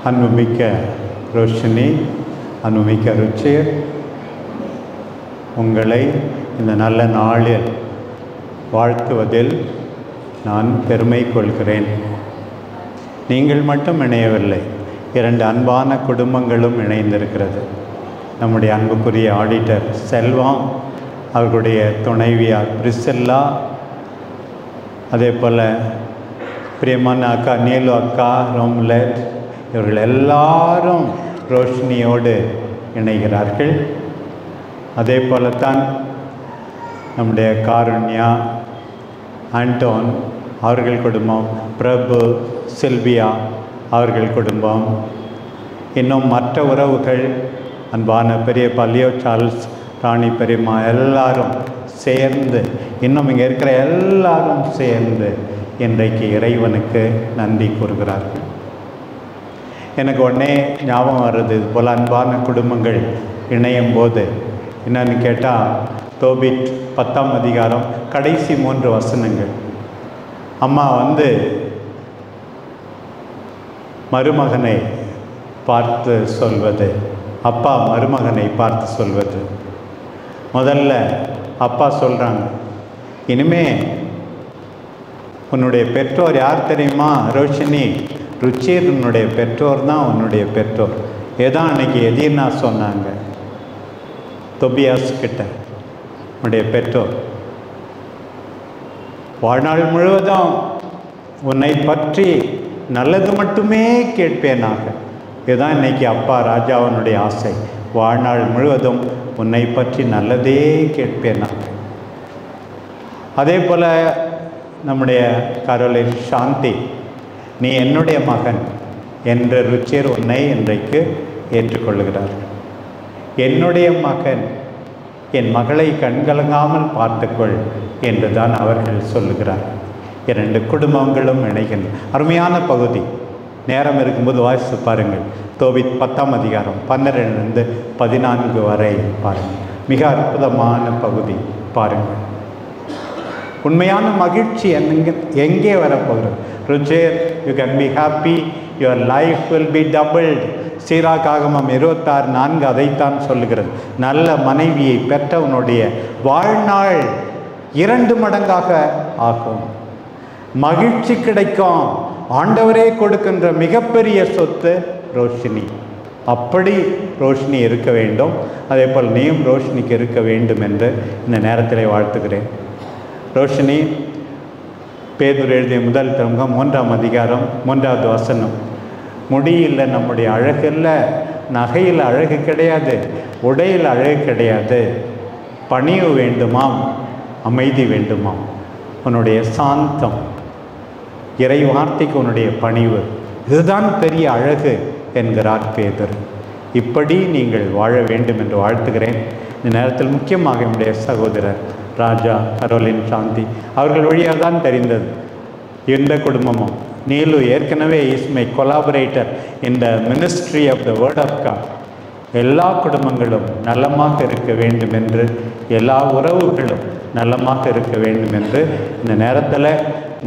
அன்புமிக்க ரோஷினி, அன்புமிக்க ருச்சிர், உங்களை இந்த நல்ல நாளில் வாழ்த்துவதில் நான் பெருமை கொள்கிறேன். நீங்கள் மட்டும் இணையவில்லை, 2 அன்பான குடும்பங்களும் இணைந்திருக்கிறது. நம்முடைய அன்புக்குரிய ஆடிட்டர் செல்வா, அவர்களுடைய துணைவியார் பிரிசில்லா, அதே போல் பிரியமான அக்கா நீலு அக்கா, ரோம்லெட், இவர்கள் எல்லாரும் ரோஷினியோடு இணைகிறார்கள். அதே போலத்தான் நம்முடைய காருண்யா, ஆண்டோன் அவர்கள் குடும்பம், பிரபு, சில்வியா அவர்கள் குடும்பம், இன்னும் மற்ற உறவுகள், அன்பான பெரிய பல்லியோ சார்ல்ஸ், ராணி பெரியம்மா எல்லாரும் சேர்ந்து, இன்னும் இங்கே இருக்கிற எல்லாரும் சேர்ந்து இன்றைக்கு இறைவனுக்கு நன்றி கூறுகிறார்கள். எனக்கு உடனே ஞாபகம் வருது, இது போல் அன்பான குடும்பங்கள் இணையும் போது என்னன்னு கேட்டால், தோபிட் 10ஆம் அதிகாரம் கடைசி 3 வசனங்கள். அம்மா மருமகனை பார்த்து சொல்வது, அப்பா மருமகனை பார்த்து சொல்வது. முதல்ல அப்பா சொல்கிறாங்க, இனிமே உன்னுடைய பெற்றோர் யார் தெரியுமா ரோஷினி? ருச்சிர் உன்னுடைய பெற்றோர் தான் உன்னுடைய பெற்றோர். ஏதான் அன்னைக்கு எதிர்னா சொன்னாங்க தொபியாஸ் கிட்ட, உன்னுடைய பெற்றோர் வாழ்நாள் முழுவதும் உன்னை பற்றி நல்லது மட்டுமே கேட்பேனாக. இதுதான் இன்னைக்கு அப்பா ராஜாவனுடைய ஆசை, வாழ்நாள் முழுவதும் உன்னை பற்றி நல்லதே கேட்பேனாக. அதே போல் நம்முடைய கரோலின் சாந்தி, நீ என்னுடைய மகன் என்ற ருச்சிர் உன்னை இன்றைக்கு ஏற்றுக்கொள்கிறார்கள். என்னுடைய மகன், என் மகளை கண்கலங்காமல் பார்த்துக்கொள் என்று தான் அவர்கள் சொல்லுகிறார்கள். 2 குடும்பங்களும் இணைகின்றன. அருமையான பகுதி. நேரம் இருக்கும்போது வாசித்து பாருங்கள். தோபித் 10ஆம் அதிகாரம் 12 to 14 வரை பாருங்கள். மிக அற்புதமான பகுதி பாருங்கள். உண்மையான மகிழ்ச்சி எங்கே வரப்போகிறது? ருச்சேர், you can be happy, your life will be doubled. சீராக்காகமம் 26:4 அதைத்தான் சொல்லுகிறது. நல்ல மனைவியை பெற்றவனுடைய வாழ்நாள் 2 மடங்காக ஆகும். மகிழ்ச்சி கிடைக்கும். ஆண்டவரே கொடுக்கின்ற மிகப்பெரிய சொத்து ரோஷினி. அப்படி ரோஷினி இருக்க வேண்டும். அதே போல் நீயும் ரோஷினிக்கு இருக்க வேண்டும் என்று இந்த நேரத்தில் வாழ்த்துகிறேன். ரோஷினி, பேதுரு எழுதிய முதல் திருமுகம் 3ஆம் அதிகாரம் 3வது வசனம். முடியில் நம்முடைய அழகு இல்லை, நகையில் அழகு கிடையாது, உடையில் அழகு கிடையாது. பணிவு வேண்டுமாம், அமைதி வேண்டுமாம், உன்னுடைய சாந்தம், இறை வார்த்தைக்கு உன்னுடைய பணிவு, இதுதான் பெரிய அழகு என்கிறார் பேதுரு. இப்படி நீங்கள் வாழ வேண்டும் என்று வாழ்த்துகிறேன். இந்த நேரத்தில் முக்கியமாக என்னுடைய சகோதரர் ராஜா, கரோலின், சாந்தி அவர்கள் வழியாக தான் தெரிந்தது. எந்த குடும்பமும், நீலு ஏற்கனவே is my collaborator in the ministry of the word of God. எல்லா குடும்பங்களும் நலமாக இருக்க வேண்டும் என்று, எல்லா உறவுகளும் நலமாக இருக்க வேண்டும் என்று இந்த நேரத்தில்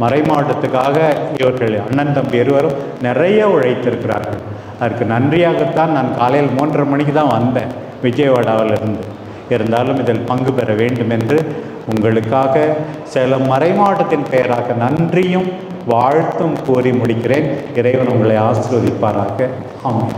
மறைமாவட்டத்துக்காக இவர்கள் அண்ணன் தம்பி இருவரும் நிறைய உழைத்திருக்கிறார்கள். அதற்கு நன்றியாகத்தான் நான் காலையில் 3:30 மணிக்கு தான் வந்தேன் விஜயவாடாவில் இருந்து. இருந்தாலும் இதில் பங்கு பெற வேண்டும் என்று உங்களுக்காக சேலம் மறைமாவட்டத்தின் பெயராக நன்றியும் வாழ்த்தும் கூறி முடிக்கிறேன். இறைவன் உங்களை ஆசீர்வதிப்பாராக. ஆமென்.